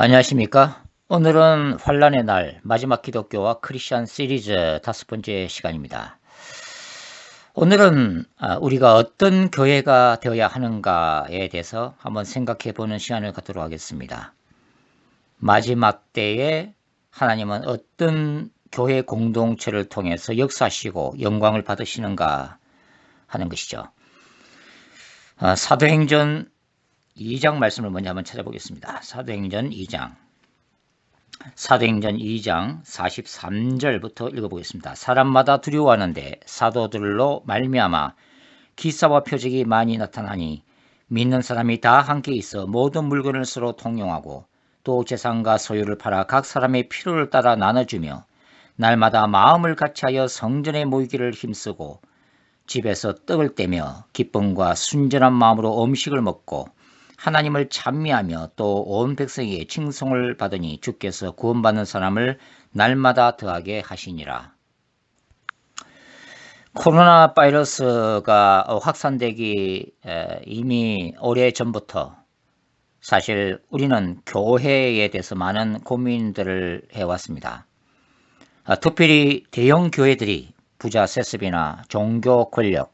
안녕하십니까? 오늘은 환란의 날 마지막 기독교와 크리스천 시리즈 5번째 시간입니다. 오늘은 우리가 어떤 교회가 되어야 하는가에 대해서 한번 생각해 보는 시간을 갖도록 하겠습니다. 마지막 때에 하나님은 어떤 교회 공동체를 통해서 역사하시고 영광을 받으시는가 하는 것이죠. 사도행전 2장 말씀을 먼저 한번 찾아보겠습니다. 사도행전 2장 43절부터 읽어보겠습니다. 사람마다 두려워하는데 사도들로 말미암아 기사와 표적이 많이 나타나니 믿는 사람이 다 함께 있어 모든 물건을 서로 통용하고 또 재산과 소유를 팔아 각 사람의 필요를 따라 나눠주며 날마다 마음을 같이하여 성전에 모이기를 힘쓰고 집에서 떡을 떼며 기쁨과 순전한 마음으로 음식을 먹고 하나님을 찬미하며 또 온 백성에게 칭송을 받으니 주께서 구원받는 사람을 날마다 더하게 하시니라. 코로나 바이러스가 확산되기 이미 오래전부터 사실 우리는 교회에 대해서 많은 고민들을 해왔습니다. 특별히 대형 교회들이 부자 세습이나 종교 권력,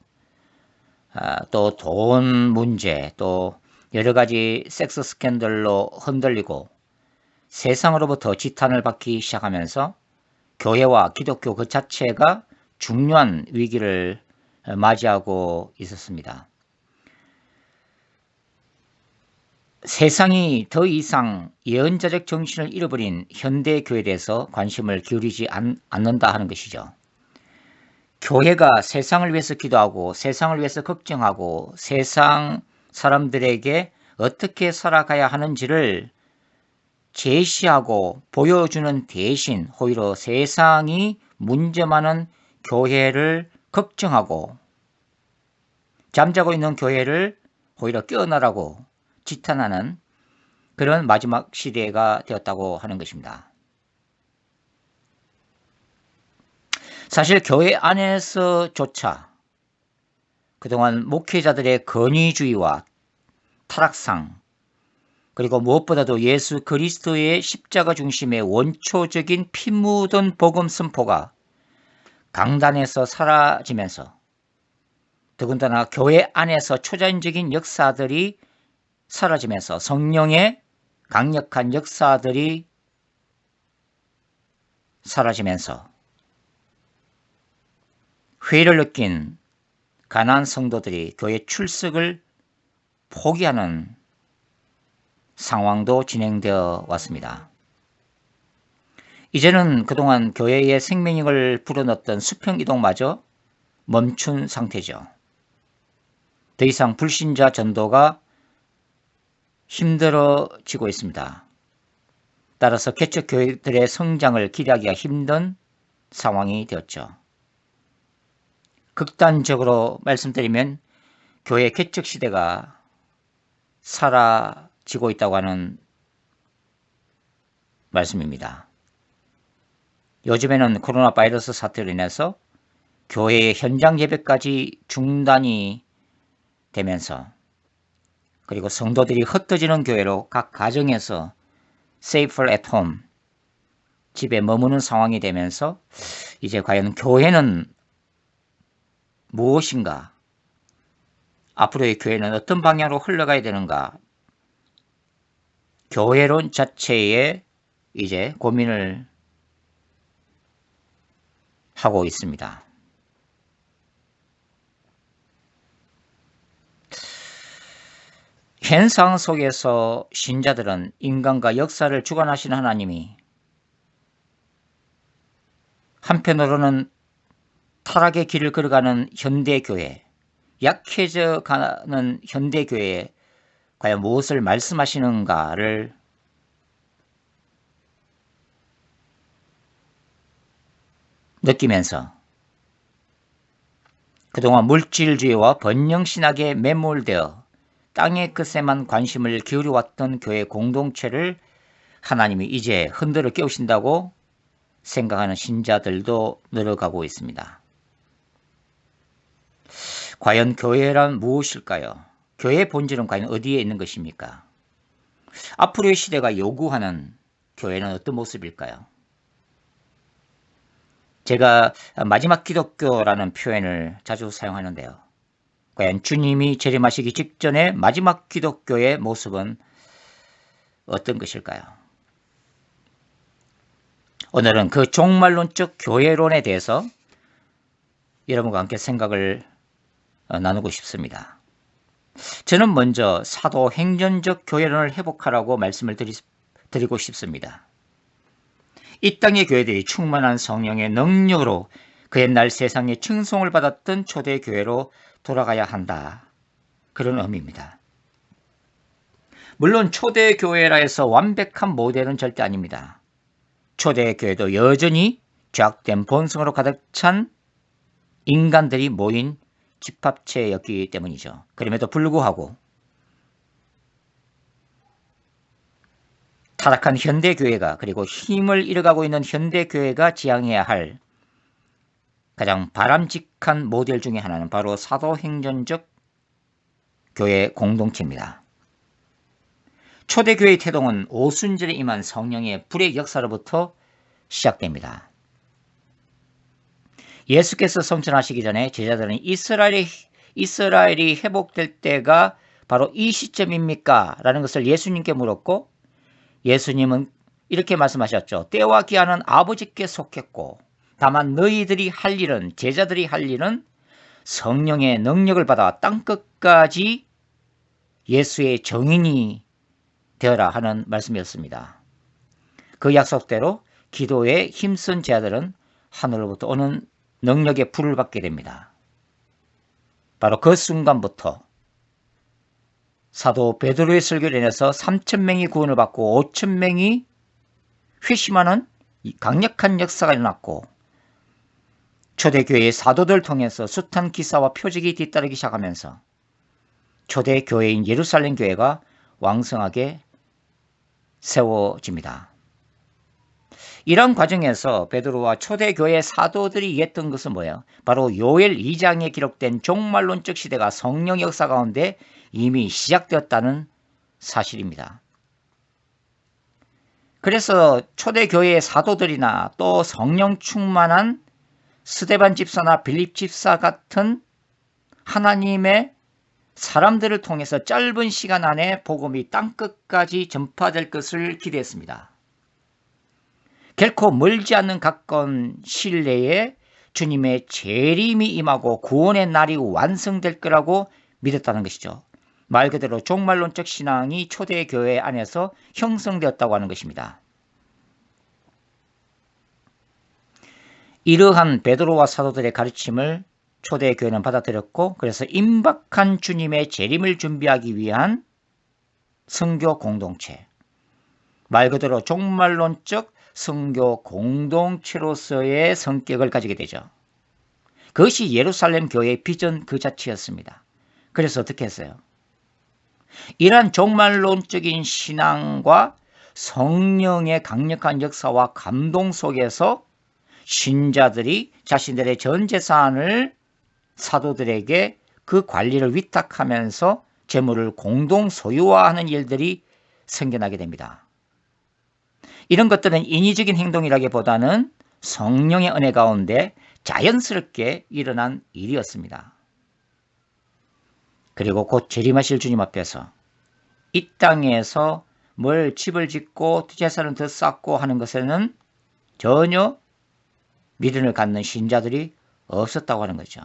또 돈 문제, 또 여러 가지 섹스 스캔들로 흔들리고 세상으로부터 지탄을 받기 시작하면서 교회와 기독교 그 자체가 중요한 위기를 맞이하고 있었습니다. 세상이 더 이상 예언자적 정신을 잃어버린 현대 교회에 대해서 관심을 기울이지 않는다 하는 것이죠. 교회가 세상을 위해서 기도하고 세상을 위해서 걱정하고 세상 사람들에게 어떻게 살아가야 하는지를 제시하고 보여주는 대신 오히려 세상이 문제 많은 교회를 걱정하고 잠자고 있는 교회를 오히려 깨어나라고 지탄하는 그런 마지막 시대가 되었다고 하는 것입니다. 사실 교회 안에서조차 그동안 목회자들의 권위주의와 타락상, 그리고 무엇보다도 예수 그리스도의 십자가 중심의 원초적인 피 묻은 복음 선포가 강단에서 사라지면서 더군다나 교회 안에서 초자연적인 역사들이 사라지면서 성령의 강력한 역사들이 사라지면서 회의를 느낀 가난한 성도들이 교회 출석을 포기하는 상황도 진행되어 왔습니다. 이제는 그동안 교회의 생명력을 불어넣었던 수평이동마저 멈춘 상태죠. 더 이상 불신자 전도가 힘들어지고 있습니다. 따라서 개척 교회들의 성장을 기대하기가 힘든 상황이 되었죠. 극단적으로 말씀드리면 교회 개척 시대가 사라지고 있다고 하는 말씀입니다. 요즘에는 코로나 바이러스 사태로 인해서 교회의 현장 예배까지 중단이 되면서 그리고 성도들이 흩어지는 교회로 각 가정에서 safer at home, 집에 머무는 상황이 되면서 이제 과연 교회는 무엇인가? 앞으로의 교회는 어떤 방향으로 흘러가야 되는가? 교회론 자체에 이제 고민을 하고 있습니다. 현 상황 속에서 신자들은 인간과 역사를 주관하시는 하나님이 한편으로는 타락의 길을 걸어가는 현대교회, 약해져 가는 현대교회에 과연 무엇을 말씀하시는가를 느끼면서 그동안 물질주의와 번영신학에 매몰되어 땅의 것에만 관심을 기울여왔던 교회 공동체를 하나님이 이제 흔들어 깨우신다고 생각하는 신자들도 늘어가고 있습니다. 과연 교회란 무엇일까요? 교회의 본질은 과연 어디에 있는 것입니까? 앞으로의 시대가 요구하는 교회는 어떤 모습일까요? 제가 마지막 기독교라는 표현을 자주 사용하는데요. 과연 주님이 재림하시기 직전의 마지막 기독교의 모습은 어떤 것일까요? 오늘은 그 종말론적 교회론에 대해서 여러분과 함께 생각을 나누고 싶습니다. 저는 먼저 사도행전적 교회론을 회복하라고 말씀을 드리고 싶습니다. 이 땅의 교회들이 충만한 성령의 능력으로 그 옛날 세상에 칭송을 받았던 초대 교회로 돌아가야 한다. 그런 의미입니다. 물론 초대 교회라 해서 완벽한 모델은 절대 아닙니다. 초대 교회도 여전히 죄악된 본성으로 가득 찬 인간들이 모인 집합체였기 때문이죠. 그럼에도 불구하고 타락한 현대교회가 그리고 힘을 잃어가고 있는 현대교회가 지향해야 할 가장 바람직한 모델 중에 하나는 바로 사도행전적 교회 공동체입니다. 초대교회의 태동은 오순절에 임한 성령의 불의 역사로부터 시작됩니다. 예수께서 성천하시기 전에 제자들은 이스라엘이 회복될 때가 바로 이 시점입니까? 라는 것을 예수님께 물었고 예수님은 이렇게 말씀하셨죠. 때와 기한은 아버지께 속했고 다만 너희들이 할 일은 제자들이 할 일은 성령의 능력을 받아 땅끝까지 예수의 증인이 되어라 하는 말씀이었습니다. 그 약속대로 기도에 힘쓴 제자들은 하늘로부터 오는 능력의 불을 받게 됩니다. 바로 그 순간부터 사도 베드로의 설교를 인해서 3,000명이 구원을 받고 5,000명이 회심하는 강력한 역사가 일어났고 초대교회의 사도들을 통해서 숱한 기사와 표적이 뒤따르기 시작하면서 초대교회인 예루살렘 교회가 왕성하게 세워집니다. 이런 과정에서 베드로와 초대교회 사도들이 이했던 것은 뭐예요? 바로 요엘 2장에 기록된 종말론적 시대가 성령 역사 가운데 이미 시작되었다는 사실입니다. 그래서 초대교회의 사도들이나 또 성령 충만한 스데반 집사나 빌립 집사 같은 하나님의 사람들을 통해서 짧은 시간 안에 복음이 땅끝까지 전파될 것을 기대했습니다. 결코 멀지 않는 가까운 시일 내에 주님의 재림이 임하고 구원의 날이 완성될 거라고 믿었다는 것이죠. 말 그대로 종말론적 신앙이 초대교회 안에서 형성되었다고 하는 것입니다. 이러한 베드로와 사도들의 가르침을 초대교회는 받아들였고 그래서 임박한 주님의 재림을 준비하기 위한 선교 공동체, 말 그대로 종말론적 선교 공동체로서의 성격을 가지게 되죠. 그것이 예루살렘 교회의 비전 그 자체였습니다. 그래서 어떻게 했어요? 이러한 종말론적인 신앙과 성령의 강력한 역사와 감동 속에서 신자들이 자신들의 전 재산을 사도들에게 그 관리를 위탁하면서 재물을 공동 소유화하는 일들이 생겨나게 됩니다. 이런 것들은 인위적인 행동이라기보다는 성령의 은혜 가운데 자연스럽게 일어난 일이었습니다. 그리고 곧 재림하실 주님 앞에서 이 땅에서 뭘 집을 짓고 재산을 더 쌓고 하는 것에는 전혀 믿음을 갖는 신자들이 없었다고 하는 거죠.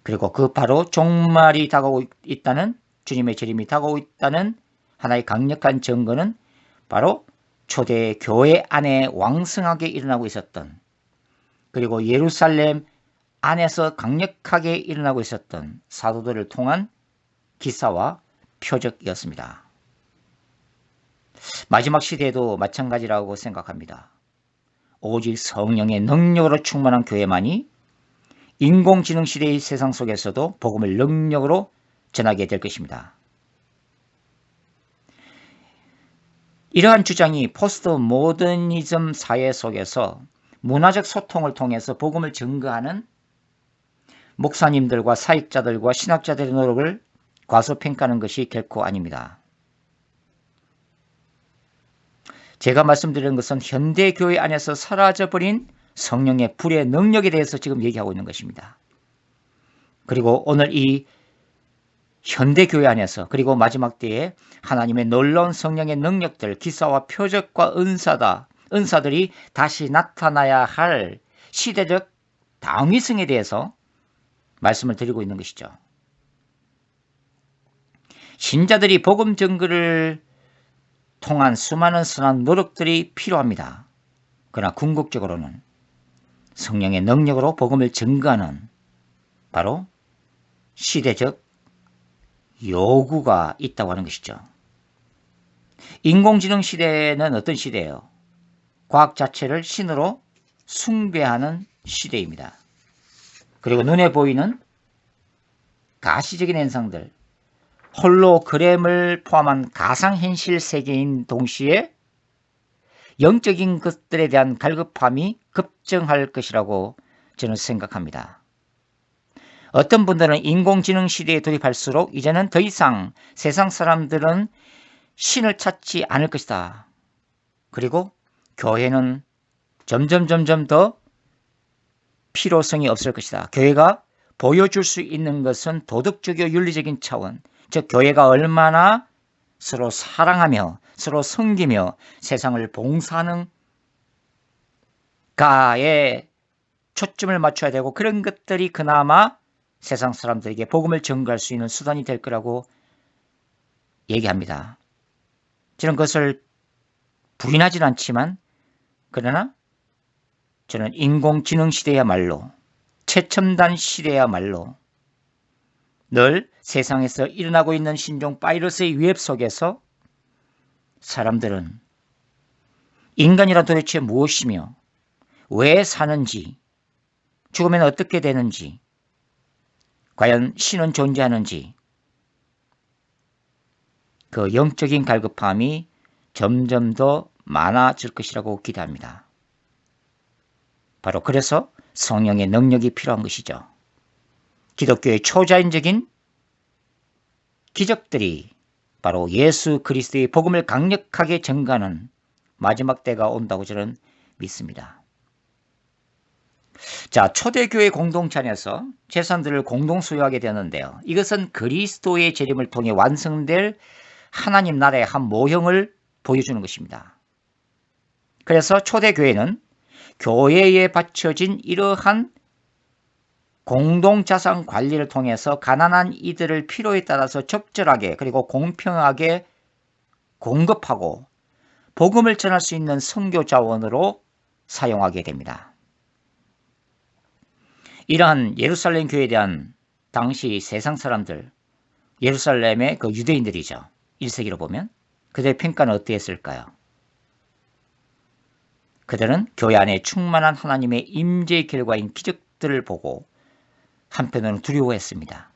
그리고 그 바로 종말이 다가오고 있다는, 주님의 재림이 다가오고 있다는 하나의 강력한 증거는 바로 초대 교회 안에 왕성하게 일어나고 있었던, 그리고 예루살렘 안에서 강력하게 일어나고 있었던 사도들을 통한 기사와 표적이었습니다. 마지막 시대에도 마찬가지라고 생각합니다. 오직 성령의 능력으로 충만한 교회만이 인공지능 시대의 세상 속에서도 복음을 능력으로 전하게 될 것입니다. 이러한 주장이 포스트 모더니즘 사회 속에서 문화적 소통을 통해서 복음을 증거하는 목사님들과 사역자들과 신학자들의 노력을 과소평가하는 것이 결코 아닙니다. 제가 말씀드리는 것은 현대교회 안에서 사라져버린 성령의 불의 능력에 대해서 지금 얘기하고 있는 것입니다. 그리고 오늘 이 현대교회 안에서 그리고 마지막 때에 하나님의 놀라운 성령의 능력들, 기사와 표적과 은사들이 다시 나타나야 할 시대적 당위성에 대해서 말씀을 드리고 있는 것이죠. 신자들이 복음 전거를 통한 수많은 선한 노력들이 필요합니다. 그러나 궁극적으로는 성령의 능력으로 복음을 전거하는 바로 시대적 요구가 있다고 하는 것이죠. 인공지능 시대는 어떤 시대예요? 과학 자체를 신으로 숭배하는 시대입니다. 그리고 눈에 보이는 가시적인 현상들, 홀로그램을 포함한 가상현실 세계인 동시에 영적인 것들에 대한 갈급함이 급증할 것이라고 저는 생각합니다. 어떤 분들은 인공지능 시대에 돌입할수록 이제는 더 이상 세상 사람들은 신을 찾지 않을 것이다. 그리고 교회는 점점 더 필요성이 없을 것이다. 교회가 보여줄 수 있는 것은 도덕적이고 윤리적인 차원, 즉 교회가 얼마나 서로 사랑하며 서로 섬기며 세상을 봉사하는 가에 초점을 맞춰야 되고, 그런 것들이 그나마 세상 사람들에게 복음을 전가할 수 있는 수단이 될 거라고 얘기합니다. 저는 그것을 부인하진 않지만, 그러나 저는 인공지능 시대야말로, 최첨단 시대야말로 늘 세상에서 일어나고 있는 신종 바이러스의 위협 속에서 사람들은 인간이란 도대체 무엇이며 왜 사는지, 죽으면 어떻게 되는지, 과연 신은 존재하는지, 그 영적인 갈급함이 점점 더 많아질 것이라고 기대합니다. 바로 그래서 성령의 능력이 필요한 것이죠. 기독교의 초자연적인 기적들이 바로 예수 그리스도의 복음을 강력하게 전가하는 마지막 때가 온다고 저는 믿습니다. 자, 초대교회 공동체 안에서 재산들을 공동 소유하게 되었는데요. 이것은 그리스도의 재림을 통해 완성될 하나님 나라의 한 모형을 보여주는 것입니다. 그래서 초대교회는 교회에 바쳐진 이러한 공동자산 관리를 통해서 가난한 이들을 필요에 따라서 적절하게 그리고 공평하게 공급하고 복음을 전할 수 있는 선교 자원으로 사용하게 됩니다. 이러한 예루살렘 교회에 대한 당시 세상 사람들, 예루살렘의 그 유대인들이죠. 1세기로 보면 그들의 평가는 어땠을까요? 그들은 교회 안에 충만한 하나님의 임재의 결과인 기적들을 보고 한편으로는 두려워했습니다.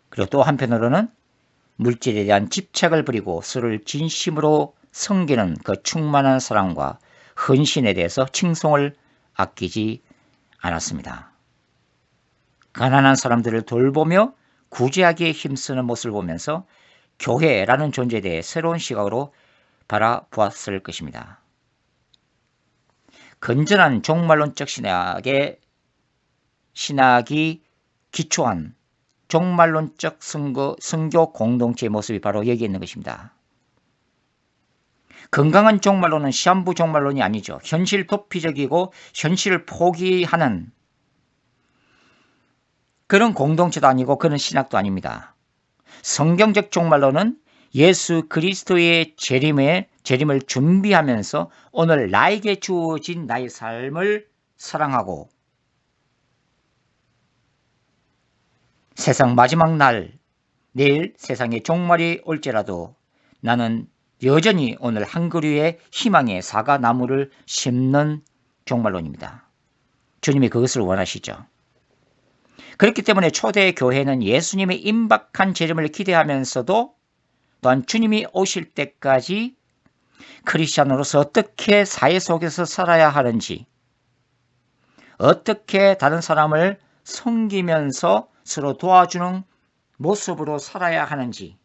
그리고 또 한편으로는 물질에 대한 집착을 버리고 서로를 진심으로 섬기는 그 충만한 사랑과 헌신에 대해서 칭송을 아끼지 않았습니다. 가난한 사람들을 돌보며 구제하기에 힘쓰는 모습을 보면서 교회라는 존재에 대해 새로운 시각으로 바라보았을 것입니다. 건전한 종말론적 신학이 기초한 종말론적 선교 공동체의 모습이 바로 여기에 있는 것입니다. 건강한 종말론은 시한부 종말론이 아니죠. 현실 도피적이고 현실을 포기하는 그런 공동체도 아니고 그런 신학도 아닙니다. 성경적 종말론은 예수 그리스도의 재림을 준비하면서 오늘 나에게 주어진 나의 삶을 사랑하고 세상 마지막 날, 내일 세상의 종말이 올지라도 나는 여전히 오늘 한 그루의 희망의 사과나무를 심는 종말론입니다. 주님이 그것을 원하시죠. 그렇기 때문에 초대 교회는 예수님의 임박한 재림을 기대하면서도 또한 주님이 오실 때까지 크리스찬으로서 어떻게 사회 속에서 살아야 하는지, 어떻게 다른 사람을 섬기면서 서로 도와주는 모습으로 살아야 하는지,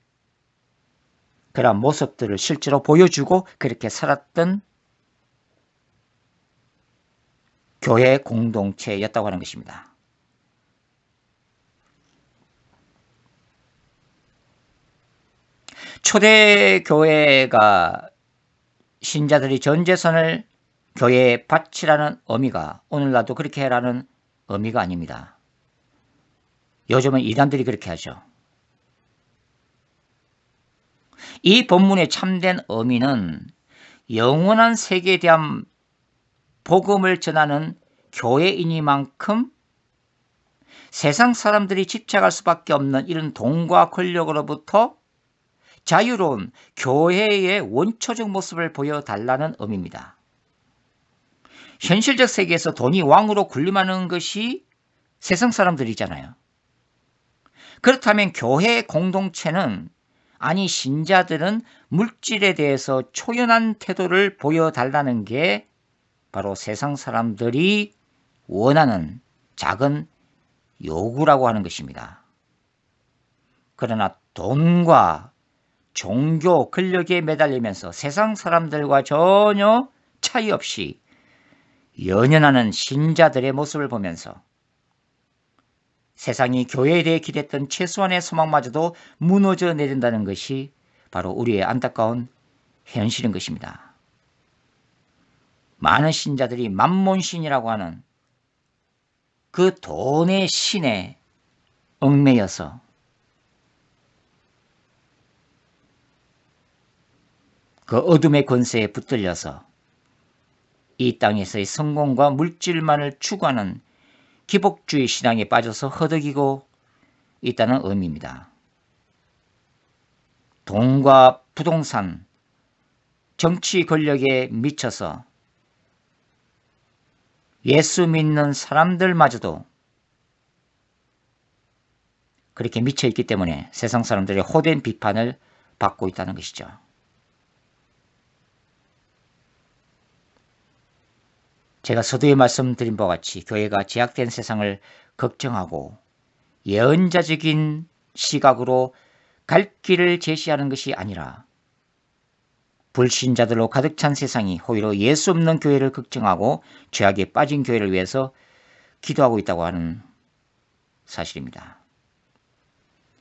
그런 모습들을 실제로 보여주고 그렇게 살았던 교회 공동체였다고 하는 것입니다. 초대교회가 신자들이 전 재산을 교회에 바치라는 의미가 오늘날도 그렇게 해라는 의미가 아닙니다. 요즘은 이단들이 그렇게 하죠. 이 본문의 참된 의미는 영원한 세계에 대한 복음을 전하는 교회이니만큼 세상 사람들이 집착할 수밖에 없는 이런 돈과 권력으로부터 자유로운 교회의 원초적 모습을 보여달라는 의미입니다. 현실적 세계에서 돈이 왕으로 군림하는 것이 세상 사람들이잖아요. 그렇다면 교회 공동체는, 아니 신자들은 물질에 대해서 초연한 태도를 보여달라는 게 바로 세상 사람들이 원하는 작은 요구라고 하는 것입니다. 그러나 돈과 종교, 권력에 매달리면서 세상 사람들과 전혀 차이 없이 연연하는 신자들의 모습을 보면서 세상이 교회에 대해 기댔던 최소한의 소망마저도 무너져 내린다는 것이 바로 우리의 안타까운 현실인 것입니다. 많은 신자들이 만몬신이라고 하는 그 돈의 신에 얽매여서 그 어둠의 권세에 붙들려서 이 땅에서의 성공과 물질만을 추구하는 기복주의 신앙에 빠져서 허덕이고 있다는 의미입니다. 돈과 부동산, 정치 권력에 미쳐서 예수 믿는 사람들마저도 그렇게 미쳐 있기 때문에 세상 사람들의 호된 비판을 받고 있다는 것이죠. 제가 서두에 말씀드린 바와 같이 교회가 제약된 세상을 걱정하고 예언자적인 시각으로 갈 길을 제시하는 것이 아니라 불신자들로 가득 찬 세상이 오히려 예수 없는 교회를 걱정하고 죄악에 빠진 교회를 위해서 기도하고 있다고 하는 사실입니다.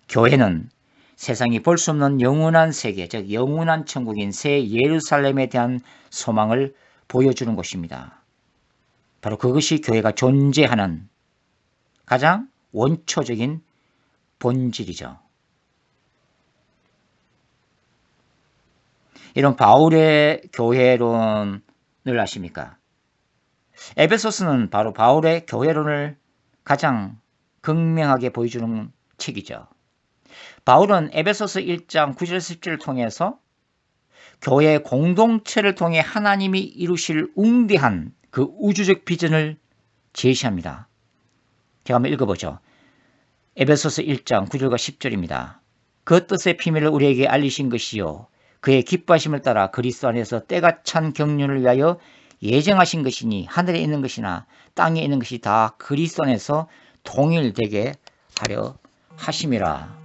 교회는 세상이 볼 수 없는 영원한 세계, 즉 영원한 천국인 새 예루살렘에 대한 소망을 보여주는 곳입니다. 바로 그것이 교회가 존재하는 가장 원초적인 본질이죠. 이런 바울의 교회론을 아십니까? 에베소서는 바로 바울의 교회론을 가장 극명하게 보여주는 책이죠. 바울은 에베소서 1장 9절 10절을 통해서 교회 공동체를 통해 하나님이 이루실 웅대한 그 우주적 비전을 제시합니다. 제가 한번 읽어보죠. 에베소서 1장 9절과 10절입니다. 그 뜻의 비밀을 우리에게 알리신 것이요 그의 기뻐하심을 따라 그리스도 안에서 때가 찬 경륜을 위하여 예정하신 것이니 하늘에 있는 것이나 땅에 있는 것이 다 그리스도 안에서 통일되게 하려 하심이라.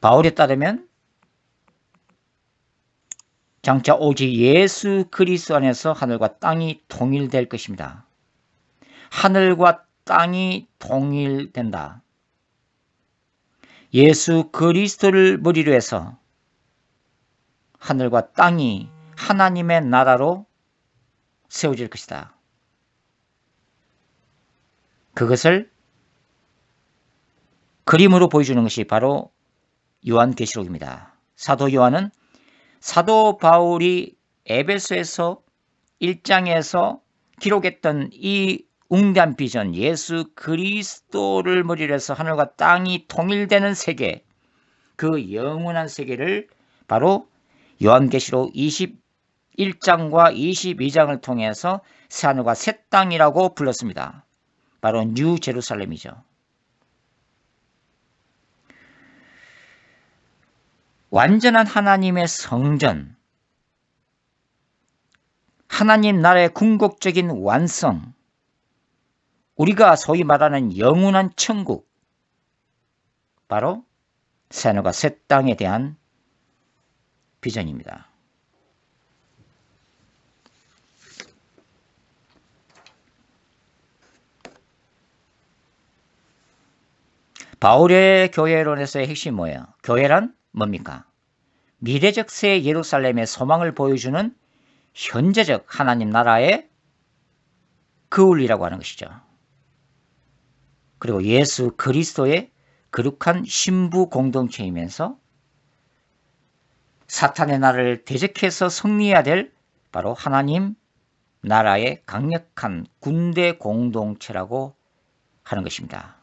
바울에 따르면 장차 오직 예수 그리스도 안에서 하늘과 땅이 통일될 것입니다. 하늘과 땅이 통일된다. 예수 그리스도를 머리로 해서 하늘과 땅이 하나님의 나라로 세워질 것이다. 그것을 그림으로 보여주는 것이 바로 요한계시록입니다. 사도 요한은 사도 바울이 에베소에서 1장에서 기록했던 이 웅대한 비전, 예수 그리스도를 머리로 해서 하늘과 땅이 통일되는 세계, 그 영원한 세계를 바로 요한계시록 21장과 22장을 통해서 새하늘과 새 땅이라고 불렀습니다. 바로 뉴 제루살렘이죠. 완전한 하나님의 성전, 하나님 나라의 궁극적인 완성, 우리가 소위 말하는 영원한 천국, 바로 새하늘과 새 땅에 대한 비전입니다. 바울의 교회론에서의 핵심이 뭐예요? 교회란 뭡니까? 미래적 새 예루살렘의 소망을 보여주는 현재적 하나님 나라의 그울이라고 하는 것이죠. 그리고 예수 그리스도의 거룩한 신부 공동체이면서 사탄의 나라를 대적해서 승리해야 될 바로 하나님 나라의 강력한 군대 공동체라고 하는 것입니다.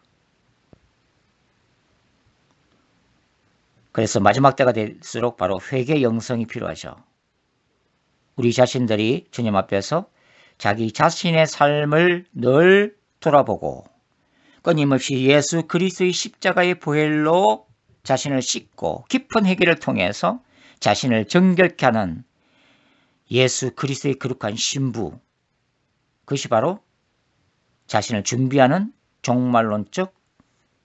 그래서 마지막 때가 될수록 바로 회개 영성이 필요하죠. 우리 자신들이 주님 앞에서 자기 자신의 삶을 늘 돌아보고 끊임없이 예수 그리스도의 십자가의 보혈로 자신을 씻고 깊은 회개를 통해서 자신을 정결케 하는 예수 그리스도의 거룩한 신부, 그것이 바로 자신을 준비하는 종말론적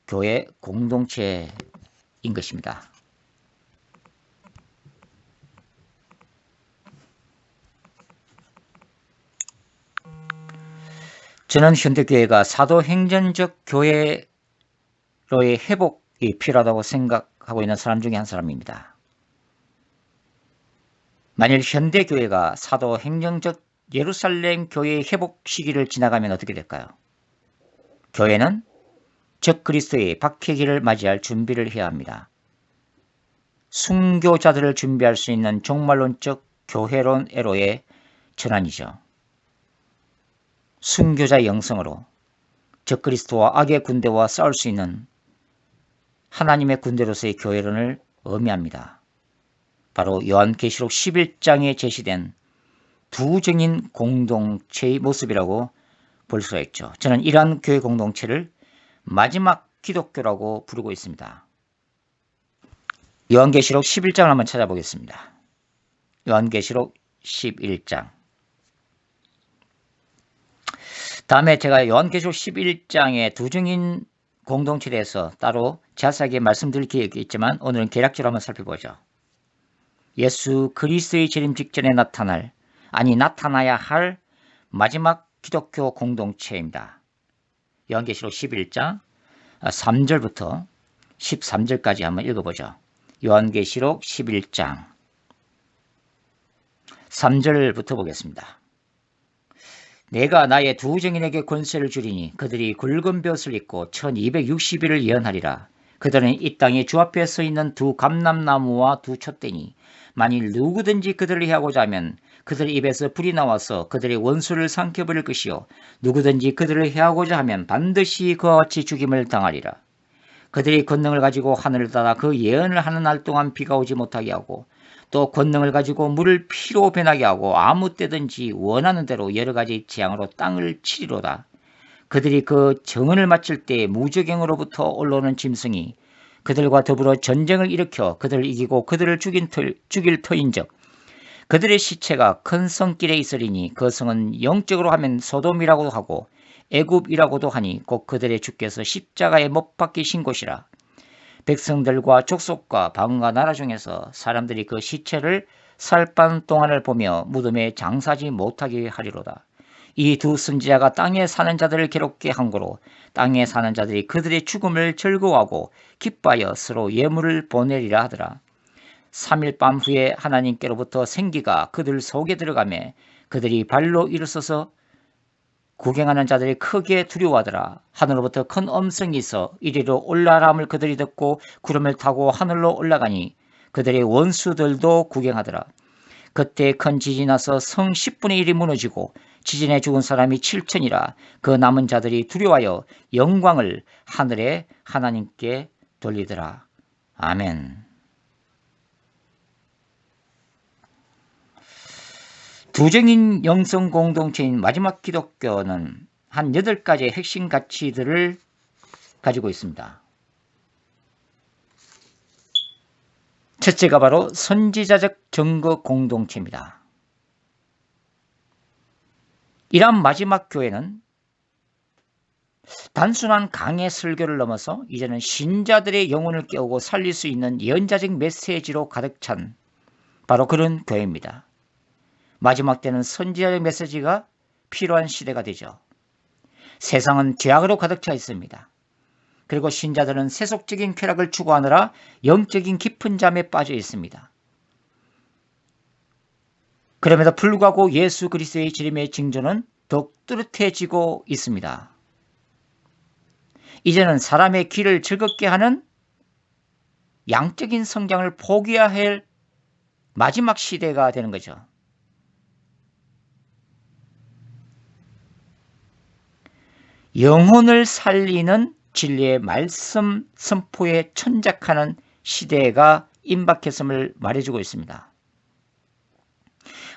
교회 공동체인 것입니다. 저는 현대교회가 사도행전적 교회로의 회복이 필요하다고 생각하고 있는 사람 중에 한 사람입니다. 만일 현대교회가 사도행전적 예루살렘 교회의 회복 시기를 지나가면 어떻게 될까요? 교회는 적그리스도의 박해기를 맞이할 준비를 해야 합니다. 순교자들을 준비할 수 있는 종말론적 교회론 애로의 전환이죠. 순교자의 영성으로 적그리스도와 악의 군대와 싸울 수 있는 하나님의 군대로서의 교회론을 의미합니다. 바로 요한계시록 11장에 제시된 두 증인 공동체의 모습이라고 볼 수가 있죠. 저는 이러한 교회 공동체를 마지막 기독교라고 부르고 있습니다. 요한계시록 11장을 한번 찾아보겠습니다. 요한계시록 11장. 다음에 제가 요한계시록 11장의 두 증인 공동체에 대해서 따로 자세하게 말씀드릴 계획이 있지만 오늘은 개략적으로 한번 살펴보죠. 예수 그리스도의 재림 직전에 나타나야 할 마지막 기독교 공동체입니다. 요한계시록 11장 3절부터 13절까지 한번 읽어보죠. 요한계시록 11장 3절부터 보겠습니다. 내가 나의 두 증인에게 권세를 주리니 그들이 굵은 벼슬 입고 1260일을 예언하리라. 그들은 이 땅에 주 앞에 서 있는 두 감람나무와 두 촛대니 만일 누구든지 그들을 해하고자 하면 그들의 입에서 불이 나와서 그들의 원수를 삼켜버릴 것이요 누구든지 그들을 해하고자 하면 반드시 그와 같이 죽임을 당하리라. 그들이 권능을 가지고 하늘을 닫아 그 예언을 하는 날 동안 비가 오지 못하게 하고 또 권능을 가지고 물을 피로 변하게 하고 아무 때든지 원하는 대로 여러 가지 재앙으로 땅을 치리로다. 그들이 그 정언을 마칠 때 무저갱으로부터 올라오는 짐승이 그들과 더불어 전쟁을 일으켜 그들을 이기고 그들을 죽일 터인즉 그들의 시체가 큰 성길에 있으리니 그 성은 영적으로 하면 소돔이라고도 하고 애굽이라고도 하니 곧 그들의 주께서 십자가에 못 박히신 곳이라. 백성들과 족속과 방과 나라 중에서 사람들이 그 시체를 살반 동안을 보며 무덤에 장사지 못하게 하리로다. 이 두 선지자가 땅에 사는 자들을 괴롭게 한 거로 땅에 사는 자들이 그들의 죽음을 즐거워하고 기뻐하여 서로 예물을 보내리라 하더라. 3일 밤 후에 하나님께로부터 생기가 그들 속에 들어가매 그들이 발로 일어서서 구경하는 자들이 크게 두려워하더라. 하늘로부터 큰 음성이 있어 이리로 올라람을 그들이 듣고 구름을 타고 하늘로 올라가니 그들의 원수들도 구경하더라. 그때 큰 지진이 나서 성 10분의 1이 무너지고 지진에 죽은 사람이 7천이라. 그 남은 자들이 두려워하여 영광을 하늘의 하나님께 돌리더라. 아멘. 두정인 영성 공동체인 마지막 기독교는 한 8가지의 핵심 가치들을 가지고 있습니다. 첫째가 바로 선지자적 증거 공동체입니다. 이러한 마지막 교회는 단순한 강의 설교를 넘어서 이제는 신자들의 영혼을 깨우고 살릴 수 있는 예언자적 메시지로 가득 찬 바로 그런 교회입니다. 마지막 때는 선지자적 메시지가 필요한 시대가 되죠. 세상은 죄악으로 가득 차 있습니다. 그리고 신자들은 세속적인 쾌락을 추구하느라 영적인 깊은 잠에 빠져 있습니다. 그럼에도 불구하고 예수 그리스도의 재림의 징조는 더욱 뚜렷해지고 있습니다. 이제는 사람의 귀를 즐겁게 하는 양적인 성장을 포기해야 할 마지막 시대가 되는 거죠. 영혼을 살리는 진리의 말씀 선포에 천작하는 시대가 임박했음을 말해주고 있습니다.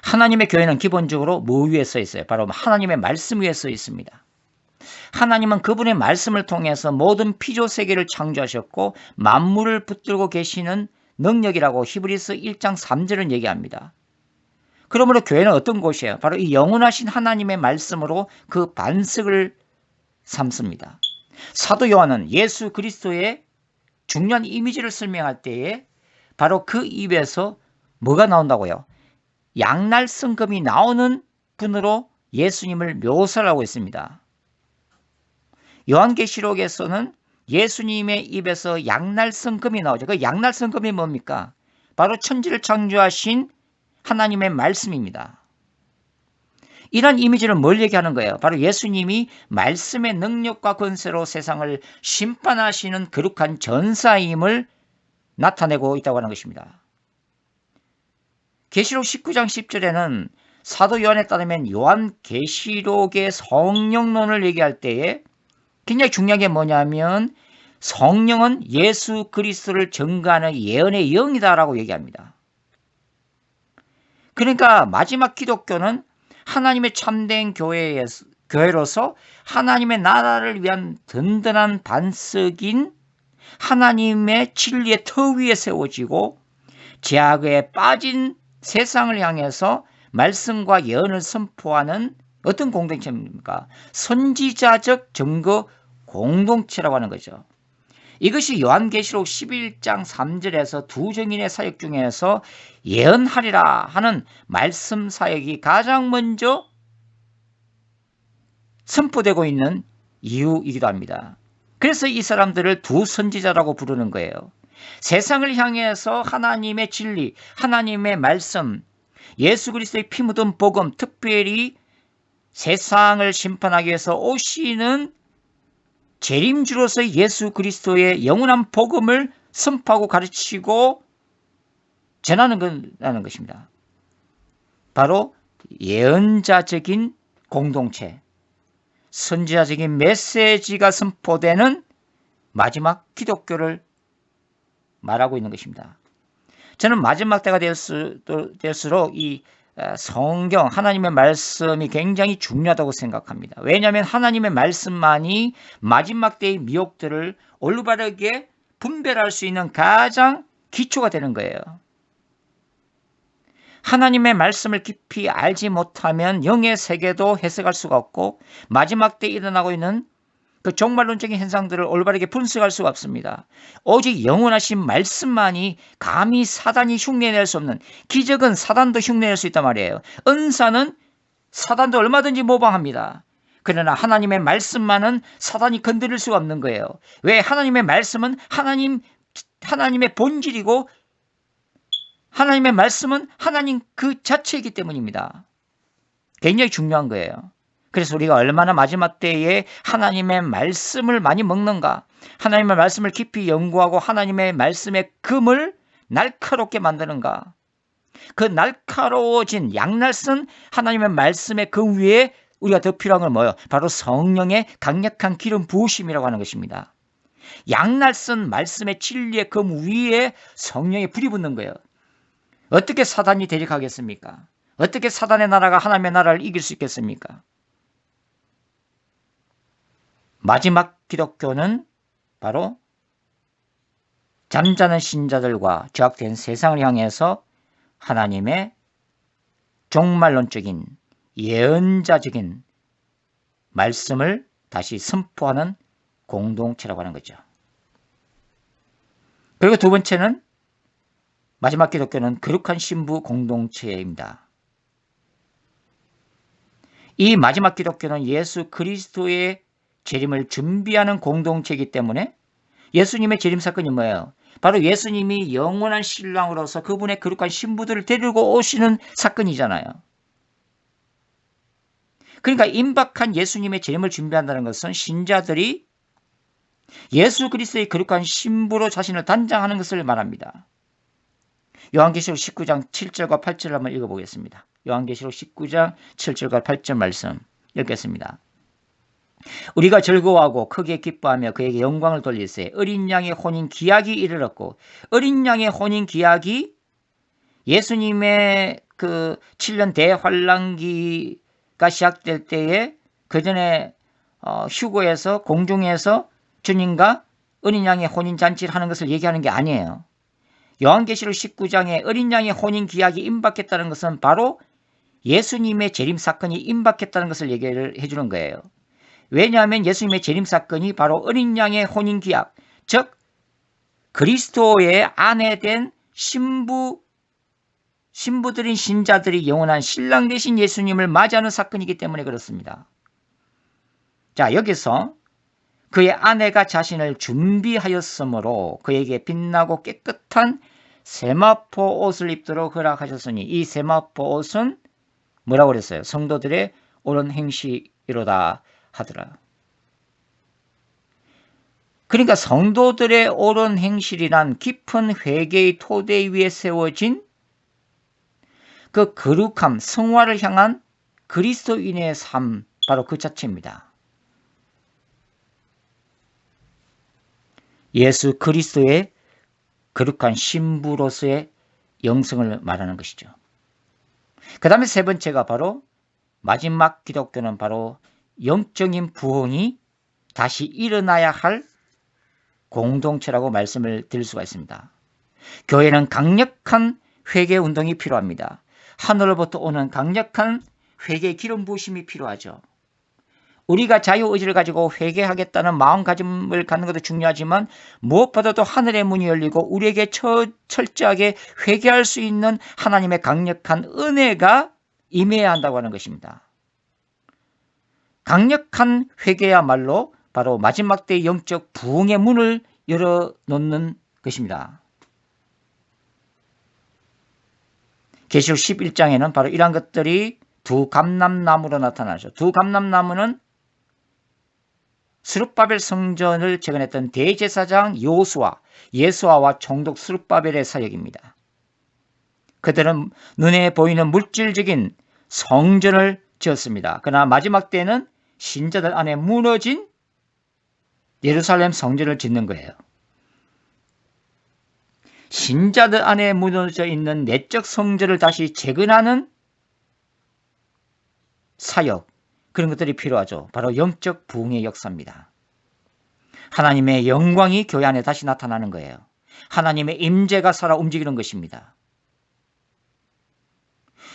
하나님의 교회는 기본적으로 뭐 위에 서 있어요? 바로 하나님의 말씀 위에 서 있습니다. 하나님은 그분의 말씀을 통해서 모든 피조 세계를 창조하셨고 만물을 붙들고 계시는 능력이라고 히브리서 1장 3절은 얘기합니다. 그러므로 교회는 어떤 곳이에요? 바로 이 영원하신 하나님의 말씀으로 그 반석을 삼습니다. 사도 요한은 예수 그리스도의 중요한 이미지를 설명할 때에 바로 그 입에서 뭐가 나온다고요? 양날 성금이 나오는 분으로 예수님을 묘사를 하고 있습니다. 요한계시록에서는 예수님의 입에서 양날 성금이 나오죠. 그 양날 성금이 뭡니까? 바로 천지를 창조하신 하나님의 말씀입니다. 이런 이미지는 뭘 얘기하는 거예요? 바로 예수님이 말씀의 능력과 권세로 세상을 심판하시는 거룩한 전사임을 나타내고 있다고 하는 것입니다. 계시록 19장 10절에는 사도 요한에 따르면 요한계시록의 성령론을 얘기할 때에 굉장히 중요한 게 뭐냐면 성령은 예수 그리스도를 증거하는 예언의 영이다라고 얘기합니다. 그러니까 마지막 기독교는 하나님의 참된 교회로서 하나님의 나라를 위한 든든한 반석인 하나님의 진리의 터 위에 세워지고 죄악에 빠진 세상을 향해서 말씀과 예언을 선포하는 어떤 공동체입니까? 선지자적 증거 공동체라고 하는 거죠. 이것이 요한계시록 11장 3절에서 두 증인의 사역 중에서 예언하리라 하는 말씀 사역이 가장 먼저 선포되고 있는 이유이기도 합니다. 그래서 이 사람들을 두 선지자라고 부르는 거예요. 세상을 향해서 하나님의 진리, 하나님의 말씀, 예수 그리스도의 피 묻은 복음, 특별히 세상을 심판하기 위해서 오시는 재림주로서의 예수 그리스도의 영원한 복음을 선포하고 가르치고 전하는 것입니다. 바로 예언자적인 공동체, 선지자적인 메시지가 선포되는 마지막 기독교를 말하고 있는 것입니다. 저는 마지막 때가 될수록 이 성경, 하나님의 말씀이 굉장히 중요하다고 생각합니다. 왜냐하면 하나님의 말씀만이 마지막 때의 미혹들을 올바르게 분별할 수 있는 가장 기초가 되는 거예요. 하나님의 말씀을 깊이 알지 못하면 영의 세계도 해석할 수가 없고 마지막 때에 일어나고 있는 그 종말론적인 현상들을 올바르게 분석할 수가 없습니다. 오직 영원하신 말씀만이 감히 사단이 흉내낼 수 없는, 기적은 사단도 흉내낼 수 있단 말이에요. 은사는 사단도 얼마든지 모방합니다. 그러나 하나님의 말씀만은 사단이 건드릴 수가 없는 거예요. 왜? 하나님의 말씀은 하나님의 본질이고 하나님의 말씀은 하나님 그 자체이기 때문입니다. 굉장히 중요한 거예요. 그래서 우리가 얼마나 마지막 때에 하나님의 말씀을 많이 먹는가, 하나님의 말씀을 깊이 연구하고 하나님의 말씀의 금을 날카롭게 만드는가, 그 날카로워진 양날선 하나님의 말씀의 금 위에 우리가 더 필요한 건 뭐예요? 바로 성령의 강력한 기름 부으심이라고 하는 것입니다. 양날선 말씀의 진리의 금 위에 성령의 불이 붙는 거예요. 어떻게 사단이 대적하겠습니까? 어떻게 사단의 나라가 하나님의 나라를 이길 수 있겠습니까? 마지막 기독교는 바로 잠자는 신자들과 죄악된 세상을 향해서 하나님의 종말론적인 예언자적인 말씀을 다시 선포하는 공동체라고 하는 거죠. 그리고 두 번째는 마지막 기독교는 거룩한 신부 공동체입니다. 이 마지막 기독교는 예수 그리스도의 재림을 준비하는 공동체이기 때문에 예수님의 재림 사건이 뭐예요? 바로 예수님이 영원한 신랑으로서 그분의 거룩한 신부들을 데리고 오시는 사건이잖아요. 그러니까 임박한 예수님의 재림을 준비한다는 것은 신자들이 예수 그리스도의 거룩한 신부로 자신을 단장하는 것을 말합니다. 요한계시록 19장 7절과 8절을 한번 읽어보겠습니다. 요한계시록 19장 7절과 8절 말씀 읽겠습니다. 우리가 즐거워하고 크게 기뻐하며 그에게 영광을 돌릴세. 어린 양의 혼인 기약이 이르렀고, 어린 양의 혼인 기약이 예수님의 그 7년 대환란기가 시작될 때에 그 전에 휴거에서 공중에서 주님과 어린 양의 혼인 잔치를 하는 것을 얘기하는 게 아니에요. 요한계시록 19장에 어린 양의 혼인 기약이 임박했다는 것은 바로 예수님의 재림 사건이 임박했다는 것을 얘기를 해주는 거예요. 왜냐하면 예수님의 재림 사건이 바로 어린 양의 혼인 기약, 즉 그리스도의 아내 된 신부들인 신자들이 영원한 신랑 되신 예수님을 맞이하는 사건이기 때문에 그렇습니다. 자, 여기서 그의 아내가 자신을 준비하였으므로 그에게 빛나고 깨끗한 세마포 옷을 입도록 허락하셨으니, 이 세마포 옷은 뭐라고 그랬어요? 성도들의 옳은 행실이로다 하더라. 그러니까 성도들의 옳은 행실이란 깊은 회개의 토대 위에 세워진 그 거룩함, 성화를 향한 그리스도인의 삶, 바로 그 자체입니다. 예수 그리스도의 거룩한 신부로서의 영성을 말하는 것이죠. 그 다음에 세 번째가 바로 마지막 기독교는 바로 영적인 부흥이 다시 일어나야 할 공동체라고 말씀을 드릴 수가 있습니다. 교회는 강력한 회개 운동이 필요합니다. 하늘로부터 오는 강력한 회개 기름 부으심이 필요하죠. 우리가 자유의지를 가지고 회개하겠다는 마음가짐을 갖는 것도 중요하지만 무엇보다도 하늘의 문이 열리고 우리에게 철저하게 회개할 수 있는 하나님의 강력한 은혜가 임해야 한다고 하는 것입니다. 강력한 회개야말로 바로 마지막 때의 영적 부흥의 문을 열어놓는 것입니다. 계시록 11장에는 바로 이러한 것들이 두 감람나무로 나타나죠. 두 감람나무는 스룹바벨 성전을 재건했던 대제사장 예수아와 총독 스룹바벨의 사역입니다. 그들은 눈에 보이는 물질적인 성전을 지었습니다. 그러나 마지막 때는 신자들 안에 무너진 예루살렘 성전을 짓는 거예요. 신자들 안에 무너져 있는 내적 성전을 다시 재건하는 사역, 그런 것들이 필요하죠. 바로 영적 부흥의 역사입니다. 하나님의 영광이 교회 안에 다시 나타나는 거예요. 하나님의 임재가 살아 움직이는 것입니다.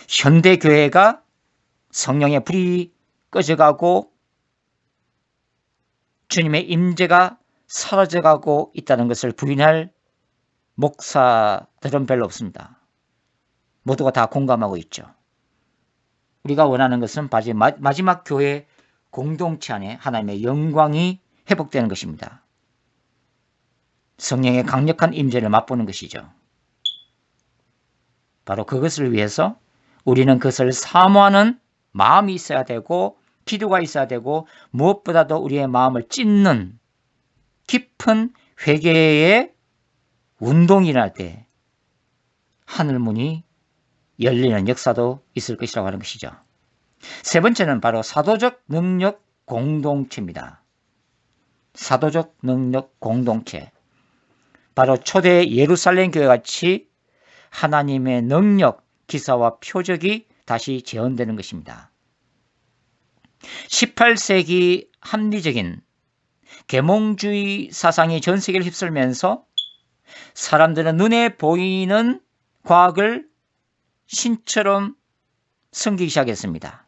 현대교회가 성령의 불이 꺼져가고 주님의 임재가 사라져가고 있다는 것을 부인할 목사들은 별로 없습니다. 모두가 다 공감하고 있죠. 우리가 원하는 것은 마지막 교회 공동체 안에 하나님의 영광이 회복되는 것입니다. 성령의 강력한 임재를 맛보는 것이죠. 바로 그것을 위해서 우리는 그것을 사모하는 마음이 있어야 되고 기도가 있어야 되고 무엇보다도 우리의 마음을 찢는 깊은 회개의 운동이 일어날 때 하늘문이 열리는 역사도 있을 것이라고 하는 것이죠. 세 번째는 바로 사도적 능력 공동체입니다. 사도적 능력 공동체. 바로 초대 예루살렘 교회 같이 하나님의 능력, 기사와 표적이 다시 재현되는 것입니다. 18세기 합리적인 계몽주의 사상이 전 세계를 휩쓸면서 사람들은 눈에 보이는 과학을 신처럼 섬기기 시작했습니다.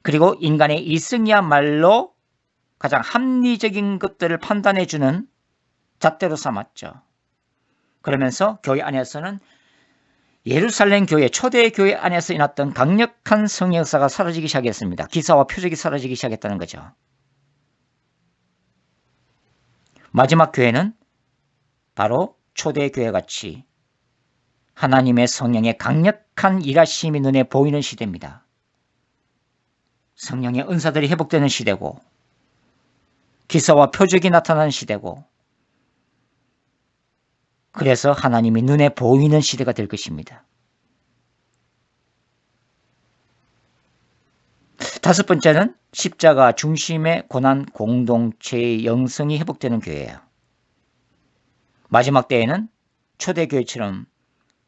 그리고 인간의 이성이야말로 가장 합리적인 것들을 판단해주는 잣대로 삼았죠. 그러면서 교회 안에서는 예루살렘 교회, 초대 교회 안에서 일어났던 강력한 성령 역사가 사라지기 시작했습니다. 기사와 표적이 사라지기 시작했다는 거죠. 마지막 교회는 바로 초대 교회 같이 하나님의 성령의 강력한 일하심이 눈에 보이는 시대입니다. 성령의 은사들이 회복되는 시대고, 기사와 표적이 나타나는 시대고, 그래서 하나님이 눈에 보이는 시대가 될 것입니다. 다섯 번째는 십자가 중심의 고난 공동체의 영성이 회복되는 교회예요. 마지막 때에는 초대교회처럼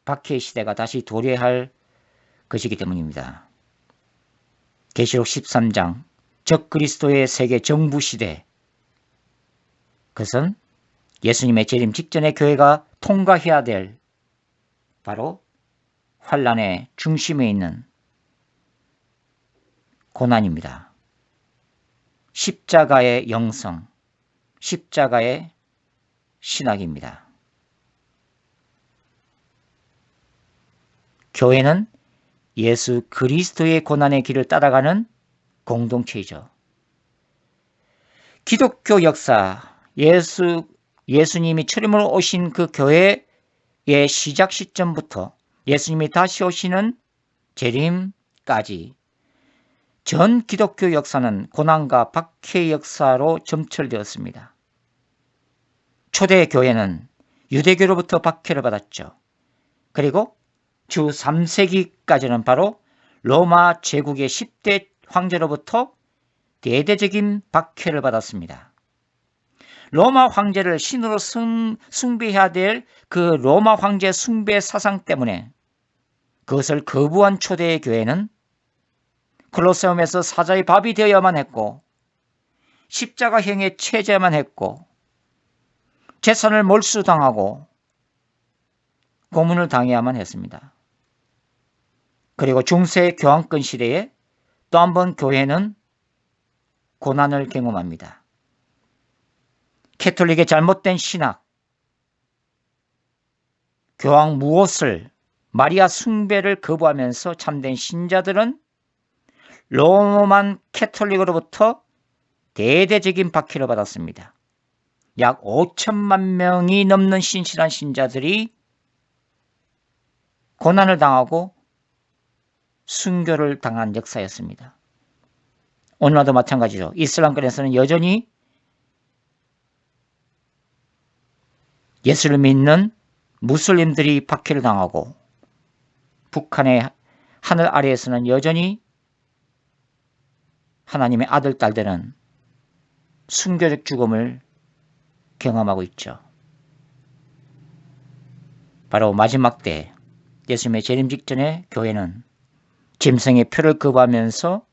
박해의 시대가 다시 도래할 것이기 때문입니다. 계시록 13장 적그리스도의 세계 정부 시대, 그것은 예수님의 재림 직전에 교회가 통과해야 될 바로 환난의 중심에 있는 고난입니다. 십자가의 영성, 십자가의 신학입니다. 교회는 예수 그리스도의 고난의 길을 따라가는 공동체이죠. 기독교 역사, 예수님이 처음으로 오신 그 교회의 시작 시점부터 예수님이 다시 오시는 재림까지 전 기독교 역사는 고난과 박해의 역사로 점철되었습니다. 초대 교회는 유대교로부터 박해를 받았죠. 그리고 주 3세기까지는 바로 로마 제국의 10대 황제로부터 대대적인 박해를 받았습니다. 로마 황제를 신으로 숭배해야 될 그 로마 황제 숭배 사상 때문에 그것을 거부한 초대의 교회는 콜로세움에서 사자의 밥이 되어야만 했고, 십자가형에 처해야만 했고, 재산을 몰수당하고 고문을 당해야만 했습니다. 그리고 중세 교황권 시대에 또 한 번 교회는 고난을 경험합니다. 캐톨릭의 잘못된 신학, 교황 무엇을 마리아 숭배를 거부하면서 참된 신자들은 로만 캐톨릭으로부터 대대적인 박해를 받았습니다. 약 5천만 명이 넘는 신실한 신자들이 고난을 당하고 순교를 당한 역사였습니다. 오늘날도 마찬가지죠. 이슬람권에서는 여전히 예수를 믿는 무슬림들이 박해를 당하고, 북한의 하늘 아래에서는 여전히 하나님의 아들, 딸들은 순교적 죽음을 경험하고 있죠. 바로 마지막 때 예수님의 재림 직전에 교회는 짐승의 표를 거부하면서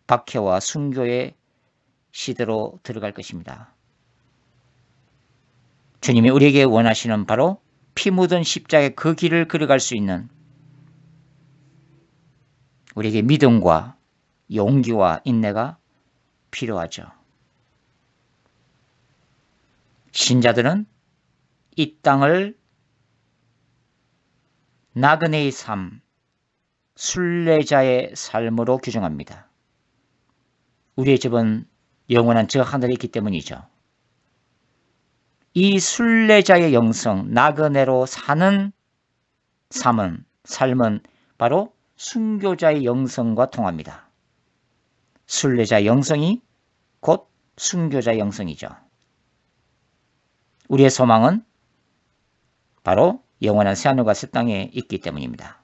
박해와 순교의 시대로 들어갈 것입니다. 주님이 우리에게 원하시는 바로 피 묻은 십자가의 그 길을 걸어갈 수 있는 우리에게 믿음과 용기와 인내가 필요하죠. 신자들은 이 땅을 나그네의 삶, 순례자의 삶으로 규정합니다. 우리의 집은 영원한 저 하늘에 있기 때문이죠. 이 순례자의 영성, 나그네로 사는 삶은 바로 순교자의 영성과 통합니다. 순례자의 영성이 곧 순교자의 영성이죠. 우리의 소망은 바로 영원한 새하늘과 새 땅에 있기 때문입니다.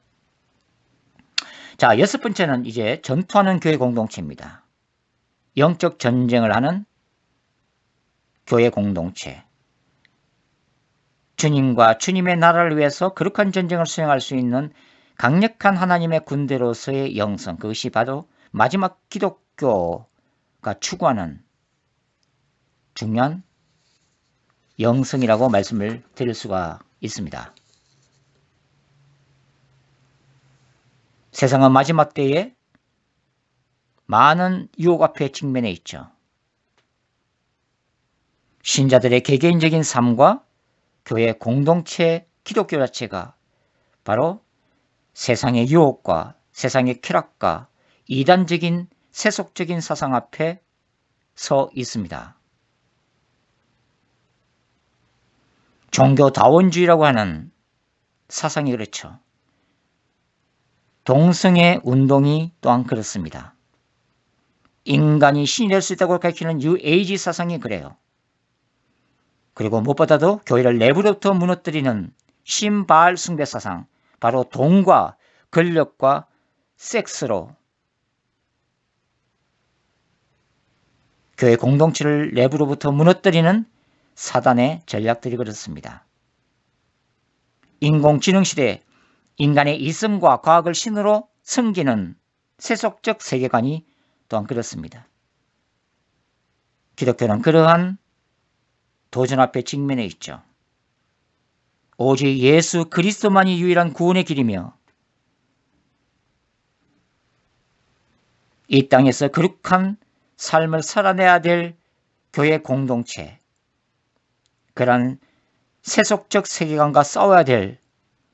자, 여섯 번째는 이제 전투하는 교회 공동체입니다. 영적 전쟁을 하는 교회 공동체. 주님과 주님의 나라를 위해서 거룩한 전쟁을 수행할 수 있는 강력한 하나님의 군대로서의 영성, 그것이 바로 마지막 기독교가 추구하는 중요한 영성이라고 말씀을 드릴 수가 있습니다. 세상은 마지막 때에 많은 유혹 앞에 직면해 있죠. 신자들의 개개인적인 삶과 교회 공동체 기독교 자체가 바로 세상의 유혹과 세상의 쾌락과 이단적인 세속적인 사상 앞에 서 있습니다. 종교다원주의라고 하는 사상이 그렇죠. 동성애 운동이 또한 그렇습니다. 인간이 신이 될 수 있다고 가르치는 뉴에이지 사상이 그래요. 그리고 무엇보다도 교회를 내부로부터 무너뜨리는 신바알 숭배 사상, 바로 돈과 권력과 섹스로 교회 공동체를 내부로부터 무너뜨리는 사단의 전략들이 그렇습니다. 인공지능 시대에 인간의 이성과 과학을 신으로 섬기는 세속적 세계관이 또한 그렇습니다. 기독교는 그러한 도전 앞에 직면해 있죠. 오직 예수 그리스도만이 유일한 구원의 길이며 이 땅에서 거룩한 삶을 살아내야 될 교회 공동체, 그러한 세속적 세계관과 싸워야 될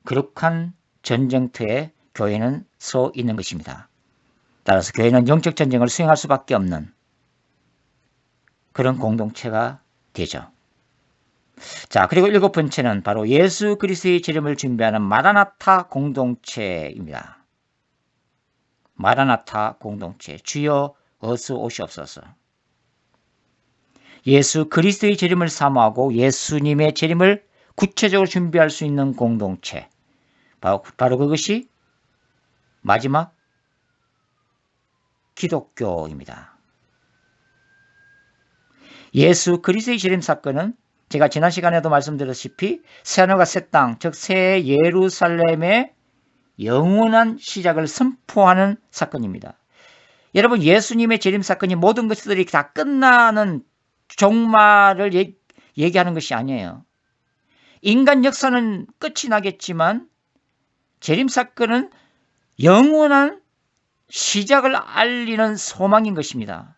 거룩한 전쟁터에 교회는 서 있는 것입니다. 따라서 교회는 영적 전쟁을 수행할 수밖에 없는 그런 공동체가 되죠. 자, 그리고 7번째는 바로 예수 그리스도의 재림을 준비하는 마라나타 공동체입니다. 마라나타 공동체, 주여 어서 오시옵소서. 예수 그리스도의 재림을 사모하고 예수님의 재림을 구체적으로 준비할 수 있는 공동체, 바로 그것이 마지막 기독교입니다. 예수 그리스도의 재림 사건은 제가 지난 시간에도 말씀드렸다시피 새하늘과 새 땅, 즉 새 예루살렘의 영원한 시작을 선포하는 사건입니다. 여러분, 예수님의 재림 사건이 모든 것들이 다 끝나는 종말을 얘기하는 것이 아니에요. 인간 역사는 끝이 나겠지만 재림 사건은 영원한 시작을 알리는 소망인 것입니다.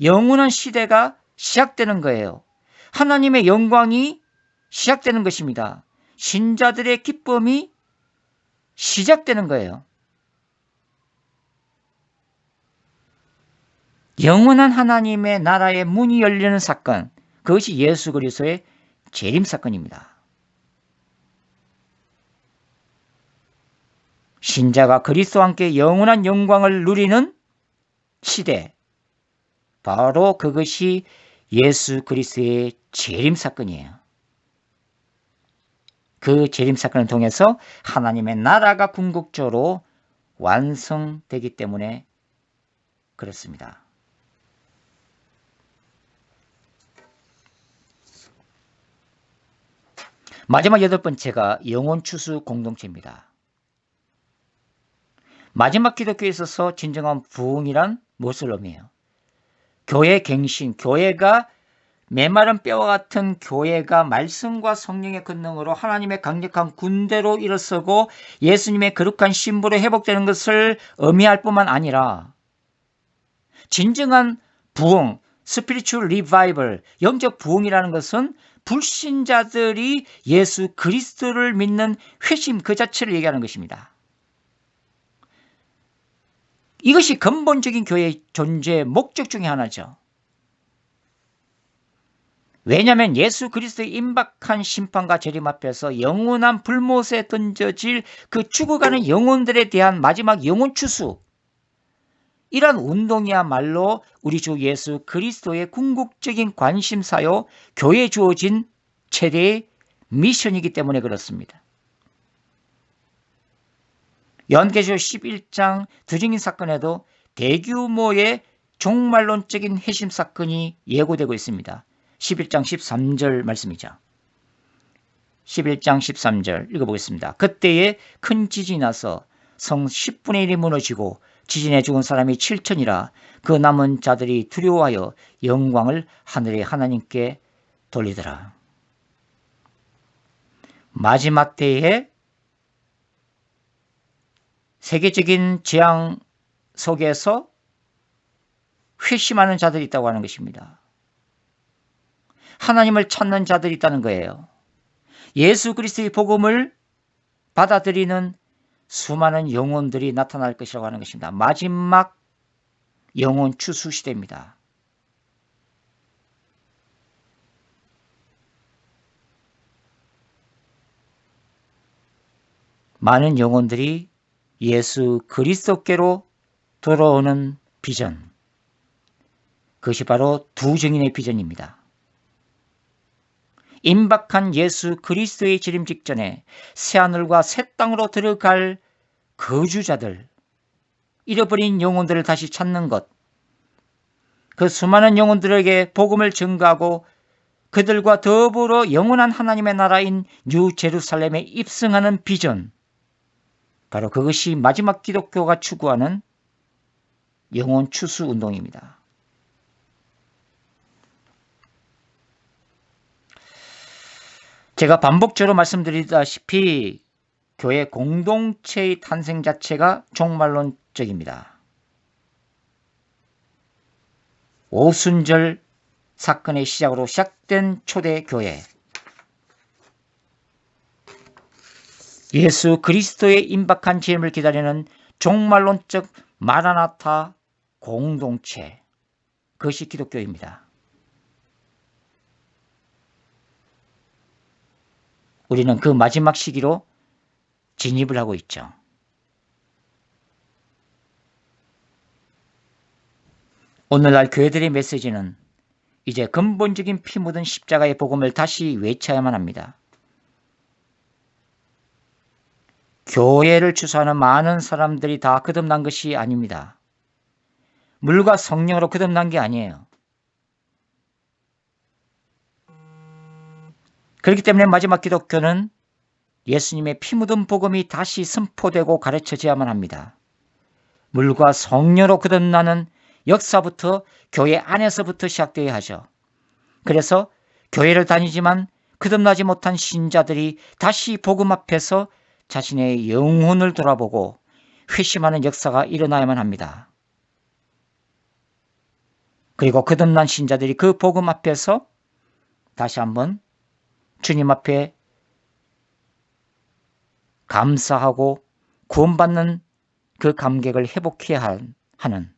영원한 시대가 시작되는 거예요. 하나님의 영광이 시작되는 것입니다. 신자들의 기쁨이 시작되는 거예요. 영원한 하나님의 나라의 문이 열리는 사건, 그것이 예수 그리스도의 재림 사건입니다. 신자가 그리스도와 함께 영원한 영광을 누리는 시대, 바로 그것이 예수 그리스도의 재림 사건이에요. 그 재림 사건을 통해서 하나님의 나라가 궁극적으로 완성되기 때문에 그렇습니다. 마지막 8번째가 영혼 추수 공동체입니다. 마지막 기독교에 있어서 진정한 부흥이란 무엇을 의미해요? 교회 갱신, 교회가 메마른 뼈와 같은 교회가 말씀과 성령의 권능으로 하나님의 강력한 군대로 일어서고 예수님의 거룩한 신부로 회복되는 것을 의미할 뿐만 아니라 진정한 부흥, 스피리추얼 리바이벌, 영적 부흥이라는 것은 불신자들이 예수 그리스도를 믿는 회심 그 자체를 얘기하는 것입니다. 이것이 근본적인 교회의 존재의 목적 중에 하나죠. 왜냐하면 예수 그리스도의 임박한 심판과 재림 앞에서 영원한 불못에 던져질 그 죽어가는 영혼들에 대한 마지막 영혼 추수, 이런 운동이야말로 우리 주 예수 그리스도의 궁극적인 관심사요, 교회에 주어진 최대의 미션이기 때문에 그렇습니다. 요한계시록 11장 두증인 사건에도 대규모의 종말론적인 회심 사건이 예고되고 있습니다. 11장 13절 말씀이죠. 11장 13절 읽어보겠습니다. 그때에 큰 지진이 나서 성 10분의 1이 무너지고 지진에 죽은 사람이 7천이라 그 남은 자들이 두려워하여 영광을 하늘의 하나님께 돌리더라. 마지막 때에 세계적인 재앙 속에서 회심하는 자들이 있다고 하는 것입니다. 하나님을 찾는 자들이 있다는 거예요. 예수 그리스도의 복음을 받아들이는 수많은 영혼들이 나타날 것이라고 하는 것입니다. 마지막 영혼 추수 시대입니다. 많은 영혼들이 예수 그리스도께로 돌아오는 비전, 그것이 바로 두 증인의 비전입니다. 임박한 예수 그리스도의 재림 직전에 새하늘과 새 땅으로 들어갈 거주자들, 잃어버린 영혼들을 다시 찾는 것, 그 수많은 영혼들에게 복음을 전가하고 그들과 더불어 영원한 하나님의 나라인 뉴 제루살렘에 입성하는 비전, 바로 그것이 마지막 기독교가 추구하는 영혼 추수 운동입니다. 제가 반복적으로 말씀드리다시피 교회 공동체의 탄생 자체가 종말론적입니다. 오순절 사건의 시작으로 시작된 초대 교회, 예수 그리스도의 임박한 재림을 기다리는 종말론적 마라나타 공동체, 그것이 기독교입니다. 우리는 그 마지막 시기로 진입을 하고 있죠. 오늘날 교회들의 메시지는 이제 근본적인 피 묻은 십자가의 복음을 다시 외쳐야만 합니다. 교회를 추수하는 많은 사람들이 다 거듭난 것이 아닙니다. 물과 성령으로 거듭난 게 아니에요. 그렇기 때문에 마지막 기독교는 예수님의 피 묻은 복음이 다시 선포되고 가르쳐져야만 합니다. 물과 성령으로 거듭나는 역사부터 교회 안에서부터 시작되어야 하죠. 그래서 교회를 다니지만 거듭나지 못한 신자들이 다시 복음 앞에서 자신의 영혼을 돌아보고 회심하는 역사가 일어나야만 합니다. 그리고 거듭난 신자들이 그 복음 앞에서 다시 한번 주님 앞에 감사하고 구원받는 그 감격을 회복해야 하는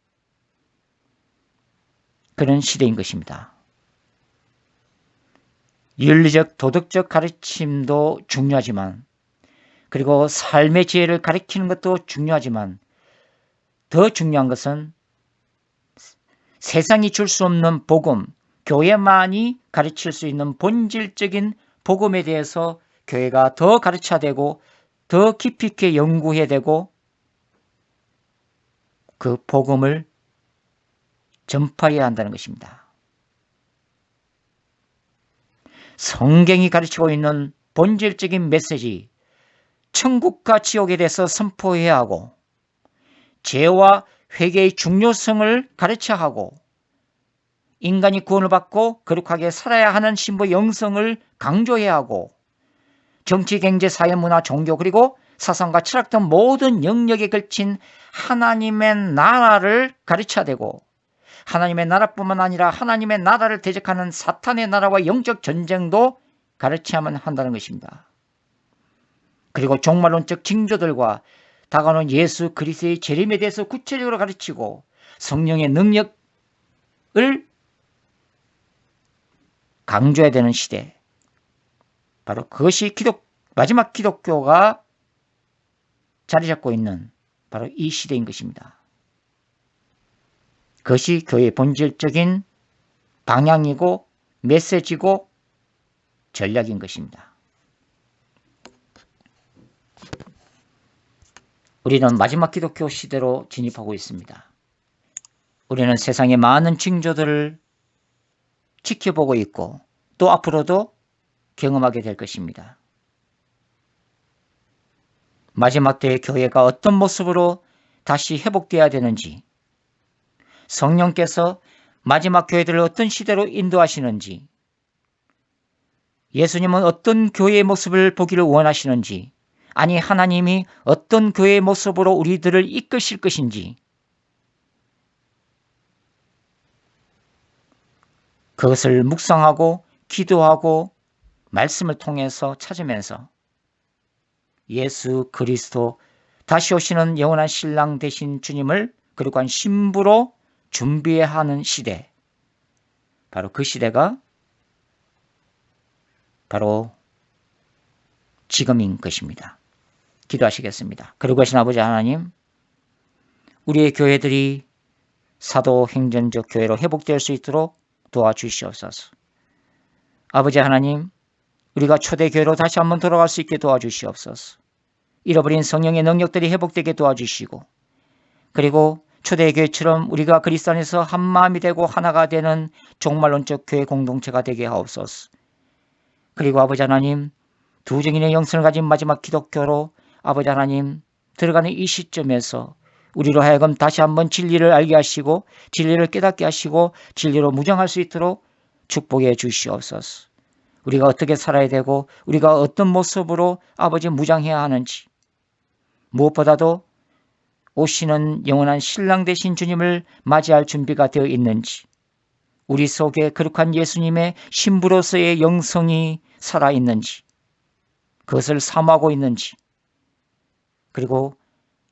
그런 시대인 것입니다. 윤리적 도덕적 가르침도 중요하지만, 그리고 삶의 지혜를 가르치는 것도 중요하지만, 더 중요한 것은 세상이 줄 수 없는 복음, 교회만이 가르칠 수 있는 본질적인 복음에 대해서 교회가 더 가르쳐야 되고 더 깊이 있게 연구해야 되고 그 복음을 전파해야 한다는 것입니다. 성경이 가르치고 있는 본질적인 메시지, 천국과 지옥에 대해서 선포해야 하고 죄와 회개의 중요성을 가르쳐야 하고 인간이 구원을 받고 거룩하게 살아야 하는 신부의 영성을 강조해야 하고 정치, 경제, 사회, 문화, 종교 그리고 사상과 철학 등 모든 영역에 걸친 하나님의 나라를 가르쳐야 되고 하나님의 나라뿐만 아니라 하나님의 나라를 대적하는 사탄의 나라와 영적 전쟁도 가르쳐야만 한다는 것입니다. 그리고 종말론적 징조들과 다가오는 예수 그리스도의 재림에 대해서 구체적으로 가르치고 성령의 능력을 강조해야 되는 시대, 바로 그것이 마지막 기독교가 자리 잡고 있는 바로 이 시대인 것입니다. 그것이 교회의 본질적인 방향이고 메시지고 전략인 것입니다. 우리는 마지막 기독교 시대로 진입하고 있습니다. 우리는 세상의 많은 징조들을 지켜보고 있고 또 앞으로도 경험하게 될 것입니다. 마지막 때의 교회가 어떤 모습으로 다시 회복되어야 되는지, 성령께서 마지막 교회들을 어떤 시대로 인도하시는지, 예수님은 어떤 교회의 모습을 보기를 원하시는지, 아니 하나님이 어떤 교회의 모습으로 우리들을 이끄실 것인지, 그것을 묵상하고 기도하고 말씀을 통해서 찾으면서 예수 그리스도 다시 오시는 영원한 신랑 되신 주님을 그리고 신부로 준비해야 하는 시대, 바로 그 시대가 바로 지금인 것입니다. 기도하시겠습니다. 그리고 하신 아버지 하나님, 우리의 교회들이 사도행전적 교회로 회복될 수 있도록 도와주시옵소서. 아버지 하나님, 우리가 초대교회로 다시 한번 돌아갈 수 있게 도와주시옵소서. 잃어버린 성령의 능력들이 회복되게 도와주시고, 그리고 초대교회처럼 우리가 그리스도 안에서 한 마음이 되고 하나가 되는 종말론적 교회 공동체가 되게 하옵소서. 그리고 아버지 하나님, 두 증인의 영성을 가진 마지막 기독교로 아버지 하나님 들어가는 이 시점에서 우리로 하여금 다시 한번 진리를 알게 하시고 진리를 깨닫게 하시고 진리로 무장할 수 있도록 축복해 주시옵소서. 우리가 어떻게 살아야 되고 우리가 어떤 모습으로 아버지 무장해야 하는지, 무엇보다도 오시는 영원한 신랑 되신 주님을 맞이할 준비가 되어 있는지, 우리 속에 거룩한 예수님의 신부로서의 영성이 살아있는지, 그것을 사모하고 있는지, 그리고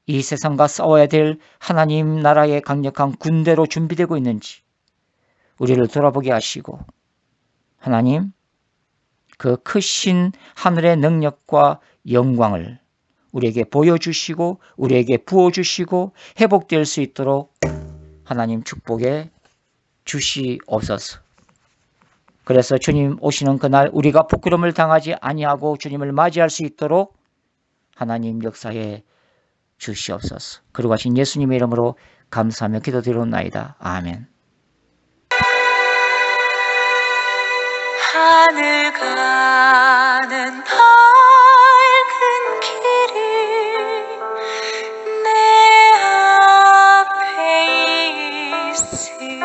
이 세상과 싸워야 될 하나님 나라의 강력한 군대로 준비되고 있는지 우리를 돌아보게 하시고, 하나님 그 크신 하늘의 능력과 영광을 우리에게 보여주시고 우리에게 부어주시고 회복될 수 있도록 하나님 축복해 주시옵소서. 그래서 주님 오시는 그날 우리가 부끄러움을 당하지 아니하고 주님을 맞이할 수 있도록 하나님 역사해 주시옵소서. 그리고 하신 예수님의 이름으로 감사하며 기도드리옵나이다. 아멘. 하늘 가는 밝은 길이 내 앞에 있으니